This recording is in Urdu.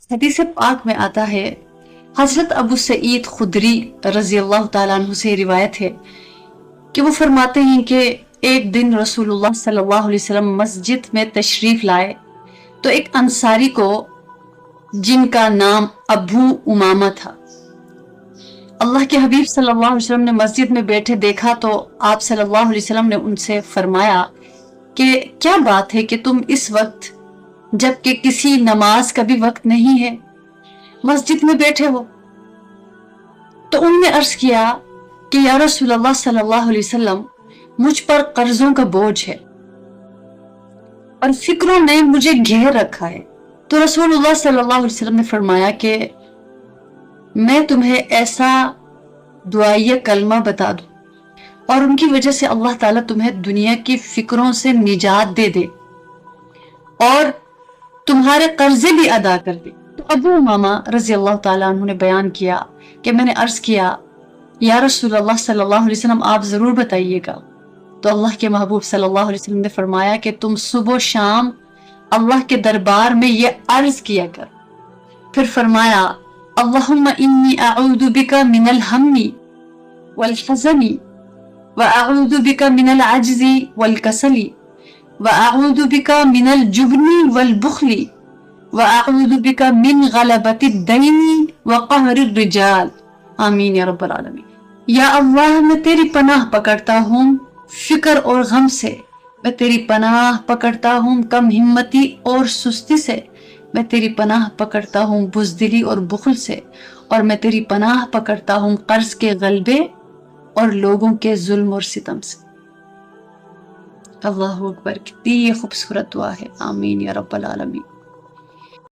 حدیث پاک میں آتا ہے، حضرت ابو سعید خدری رضی اللہ تعالیٰ عنہ سے روایت ہے کہ وہ فرماتے ہیں کہ ایک دن رسول اللہ صلی اللہ علیہ وسلم مسجد میں تشریف لائے تو ایک انصاری کو جن کا نام ابو امامہ تھا، اللہ کے حبیب صلی اللہ علیہ وسلم نے مسجد میں بیٹھے دیکھا تو آپ صلی اللہ علیہ وسلم نے ان سے فرمایا کہ کیا بات ہے کہ تم اس وقت، جبکہ کسی نماز کا بھی وقت نہیں ہے، مسجد میں بیٹھے ہو؟ تو انہوں نے عرض کیا کہ یا رسول اللہ صلی اللہ علیہ وسلم، مجھ پر قرضوں کا بوجھ ہے اور فکروں نے مجھے گھیر رکھا ہے۔ تو رسول اللہ صلی اللہ علیہ وسلم نے فرمایا کہ میں تمہیں ایسا دعائیہ کلمہ بتا دوں اور ان کی وجہ سے اللہ تعالیٰ تمہیں دنیا کی فکروں سے نجات دے دے اور تمہارے قرضے بھی ادا کر دے۔ تو ابو امامہ رضی اللہ تعالیٰ عنہ نے بیان کیا کہ میں نے عرض کیا یا رسول اللہ صلی اللہ علیہ وسلم، آپ ضرور بتائیے گا۔ تو اللہ کے محبوب صلی اللہ علیہ وسلم نے فرمایا کہ تم صبح و شام اللہ کے دربار میں یہ عرض کیا کر۔ پھر فرمایا اللہم انی اعوذ بک من الہم والحزن واعوذ بک من العجز والکسل واعوذ بک من الجبن والبخل واعوذ بک من غلبۃ الدین وقہر الرجال، آمین یا رب العالمین۔ یا اللہ، میں تیری پناہ پکڑتا ہوں فکر اور غم سے، میں تیری پناہ پکڑتا ہوں کم ہمتی اور سستی سے، میں تیری پناہ پکڑتا ہوں بزدلی اور بخل سے، اور میں تیری پناہ پکڑتا ہوں قرض کے غلبے اور لوگوں کے ظلم اور ستم سے۔ اللہ اکبر، کتنی خوبصورت دعا ہے، آمین یا رب العالمین۔